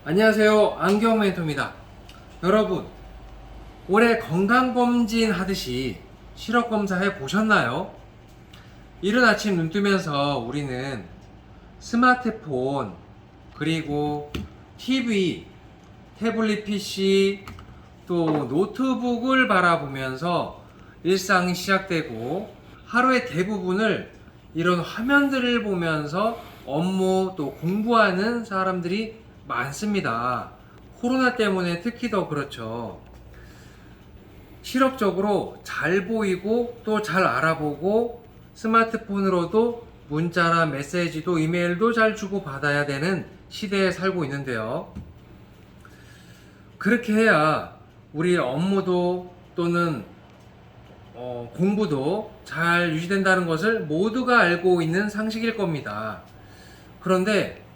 안녕하세요. 안경멘토입니다. 여러분, 올해 건강검진 하듯이 실업검사 해보셨나요? 이른 아침 눈 뜨면서 우리는 스마트폰, 그리고 TV, 태블릿 PC, 또 노트북을 바라보면서 일상이 시작되고 하루의 대부분을 이런 화면들을 보면서 업무 또 공부하는 사람들이 많습니다. 코로나 때문에 특히 더 그렇죠. 실업적으로 잘 보이고 또 잘 알아보고 스마트폰으로도 문자나 메시지도 이메일도 잘 주고 받아야 되는 시대에 살고 있는데요. 그렇게 해야 우리 업무도 또는 공부도 잘 유지된다는 것을 모두가 알고 있는 상식일 겁니다. 그런데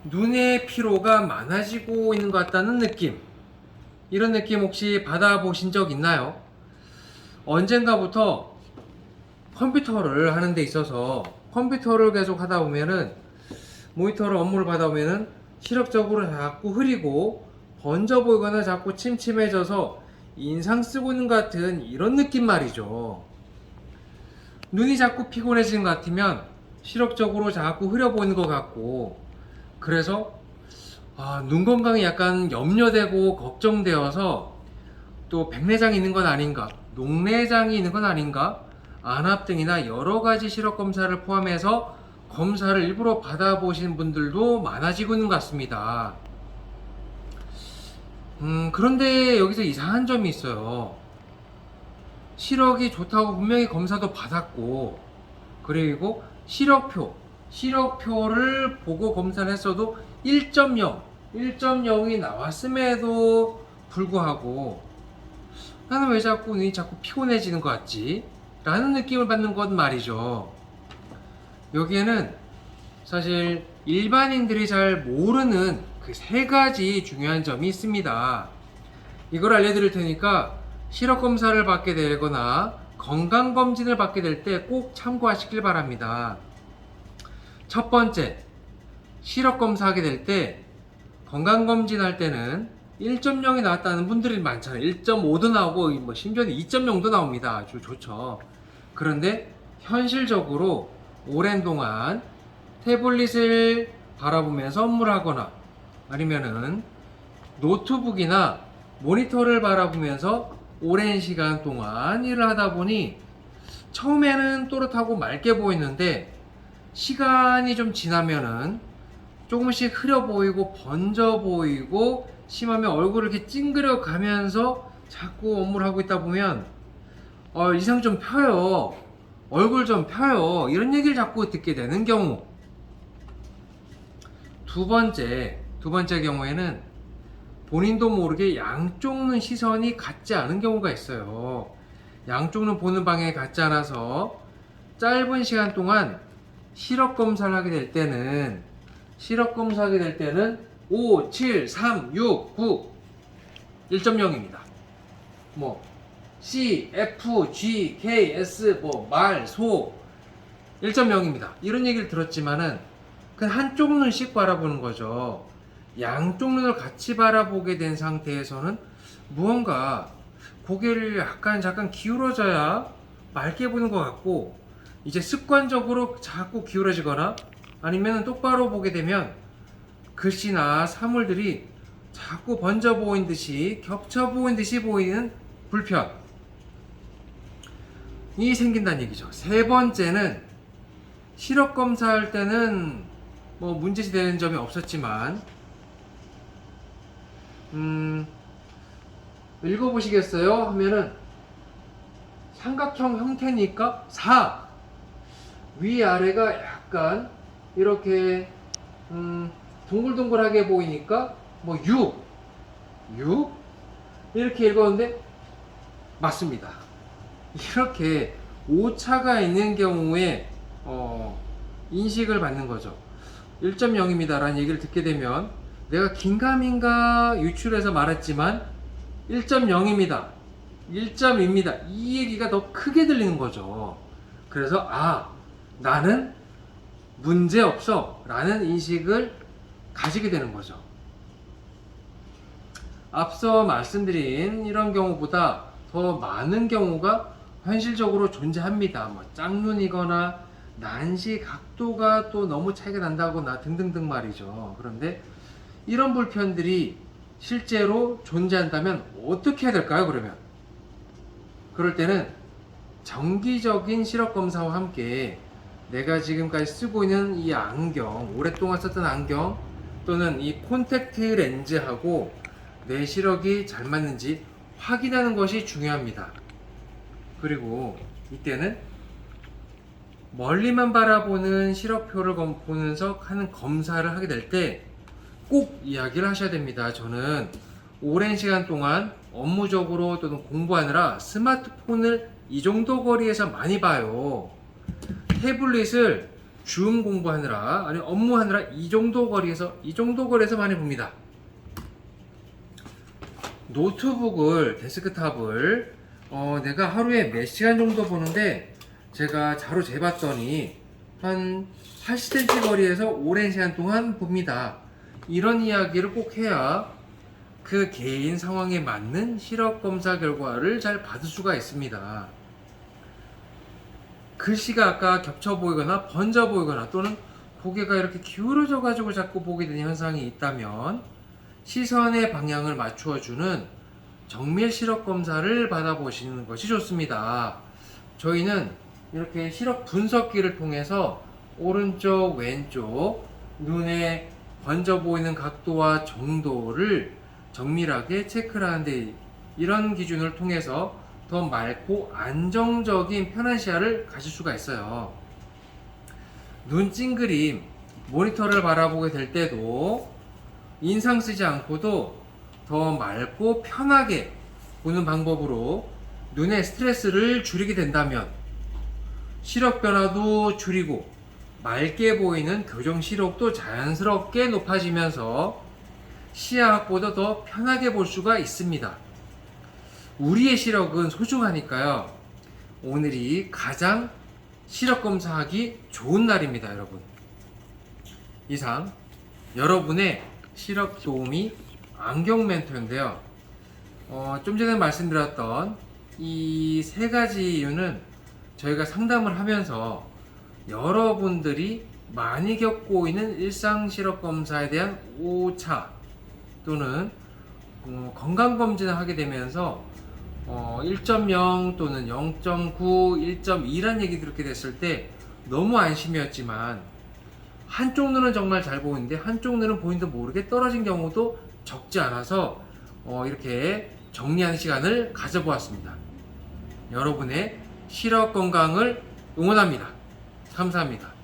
눈의 피로가 많아지고 있는 것 같다는 느낌, 이런 느낌 혹시 받아보신 적 있나요? 언젠가부터 컴퓨터를 하는 데 있어서 컴퓨터를 계속 하다 보면은 모니터로 업무를 받아보면은 시력적으로 자꾸 흐리고 번져 보이거나 자꾸 침침해져서 인상 쓰고 있는 것 같은 이런 느낌 말이죠. 눈이 자꾸 피곤해지는 것 같으면 시력적으로 자꾸 흐려 보이는 것 같고, 그래서 눈 건강이 약간 염려되고 걱정되어서 또 백내장이 있는 건 아닌가, 녹내장이 있는 건 아닌가, 안압 등이나 여러 가지 시력 검사를 포함해서 검사를 일부러 받아보시는 분들도 많아지고 있는 것 같습니다. 그런데 여기서 이상한 점이 있어요. 시력이 좋다고 분명히 검사도 받았고, 그리고 시력표를 보고 검사를 했어도 1.0이 나왔음에도 불구하고 나는 왜 자꾸 눈이 자꾸 피곤해지는 것 같지? 라는 느낌을 받는 것 말이죠. 여기에는 사실 일반인들이 잘 모르는 그 세 가지 중요한 점이 있습니다. 이걸 알려드릴 테니까 시력검사를 받게 되거나 건강검진을 받게 될 때 꼭 참고하시길 바랍니다. 첫 번째, 시력검사 하게 될 때 건강검진 할 때는 1.0이 나왔다는 분들이 많잖아요. 1.5도 나오고 뭐 심지어는 2.0도 나옵니다. 아주 좋죠. 그런데 현실적으로 오랜 동안 태블릿을 바라보면서 업무를 하거나 아니면은 노트북이나 모니터를 바라보면서 오랜 시간 동안 일을 하다 보니 처음에는 또렷하고 맑게 보이는데 시간이 좀 지나면은 조금씩 흐려 보이고 번져 보이고 심하면 얼굴을 이렇게 찡그려 가면서 자꾸 업무를 하고 있다 보면 이상 좀 펴요, 얼굴 좀 펴요, 이런 얘기를 자꾸 듣게 되는 경우. 두 번째 경우에는 본인도 모르게 양쪽 눈 시선이 같지 않은 경우가 있어요. 양쪽 눈 보는 방향이 같지 않아서 짧은 시간 동안 시력 검사를 하게 될 때는 5, 7, 3, 6, 9 1.0입니다. 뭐 C, F, G, K, S, 말, 소 1.0입니다. 이런 얘기를 들었지만은 그냥 한쪽 눈씩 바라보는 거죠. 양쪽 눈을 같이 바라보게 된 상태에서는 무언가 고개를 잠깐 기울어져야 맑게 보는 것 같고, 이제 습관적으로 자꾸 기울어지거나 아니면 똑바로 보게 되면 글씨나 사물들이 자꾸 번져 보이는 듯이 겹쳐 보이는 듯이 보이는 불편이 생긴다는 얘기죠. 세 번째는 시력 검사할 때는 뭐 문제시 되는 점이 없었지만 읽어보시겠어요? 하면은 삼각형 형태니까 4, 위아래가 약간 이렇게 동글동글하게 보이니까 6 이렇게 읽었는데 맞습니다. 이렇게 오차가 있는 경우에 인식을 받는 거죠. 1.0입니다 라는 얘기를 듣게 되면 내가 긴가민가 유출해서 말했지만 1.0입니다, 1.2입니다 이 얘기가 더 크게 들리는 거죠. 그래서 나는 문제없어 라는 인식을 가지게 되는 거죠. 앞서 말씀드린 이런 경우보다 더 많은 경우가 현실적으로 존재합니다. 뭐 짝눈이거나 난시 각도가 또 너무 차이가 난다거나 등등등 말이죠. 그런데 이런 불편들이 실제로 존재한다면 어떻게 해야 될까요? 그러면 그럴 때는 정기적인 시력 검사와 함께 내가 지금까지 쓰고 있는 이 안경, 오랫동안 썼던 안경 또는 이 콘택트 렌즈하고 내 시력이 잘 맞는지 확인하는 것이 중요합니다. 그리고 이때는 멀리만 바라보는 시력표를 보면서 하는 검사를 하게 될 때 꼭 이야기를 하셔야 됩니다. 저는 오랜 시간 동안 업무적으로 또는 공부하느라 스마트폰을 이 정도 거리에서 많이 봐요. 태블릿을 줌 공부하느라 아니 업무하느라 이 정도 거리에서 많이 봅니다. 노트북을 데스크탑을 내가 하루에 몇 시간 정도 보는데 제가 자로 재봤더니 한 80cm 거리에서 오랜 시간 동안 봅니다. 이런 이야기를 꼭 해야 그 개인 상황에 맞는 시력 검사 결과를 잘 받을 수가 있습니다. 글씨가 아까 겹쳐 보이거나 번져 보이거나 또는 고개가 이렇게 기울어져 가지고 자꾸 보게 되는 현상이 있다면 시선의 방향을 맞추어 주는 정밀 시력 검사를 받아보시는 것이 좋습니다. 저희는 이렇게 시력 분석기를 통해서 오른쪽 왼쪽 눈에 번져 보이는 각도와 정도를 정밀하게 체크를 하는데 이런 기준을 통해서 더 맑고 안정적인 편한 시야를 가질 수가 있어요. 눈 찡그림 모니터를 바라보게 될 때도 인상 쓰지 않고도 더 맑고 편하게 보는 방법으로 눈의 스트레스를 줄이게 된다면 시력 변화도 줄이고 맑게 보이는 교정 시력도 자연스럽게 높아지면서 시야 확보도 더 편하게 볼 수가 있습니다. 우리의 시력은 소중하니까요. 오늘이 가장 시력 검사하기 좋은 날입니다, 여러분. 이상 여러분의 시력 도우미 안경 멘토인데요. 좀 전에 말씀드렸던 이 세 가지 이유는 저희가 상담을 하면서 여러분들이 많이 겪고 있는 일상 시력 검사에 대한 오차 또는 건강검진을 하게 되면서 1.0 또는 0.9, 1.2란 얘기 들었게 됐을 때 너무 안심이었지만 한쪽 눈은 정말 잘 보이는데 한쪽 눈은 보이는데 모르게 떨어진 경우도 적지 않아서 이렇게 정리하는 시간을 가져보았습니다. 여러분의 시력 건강을 응원합니다. 감사합니다.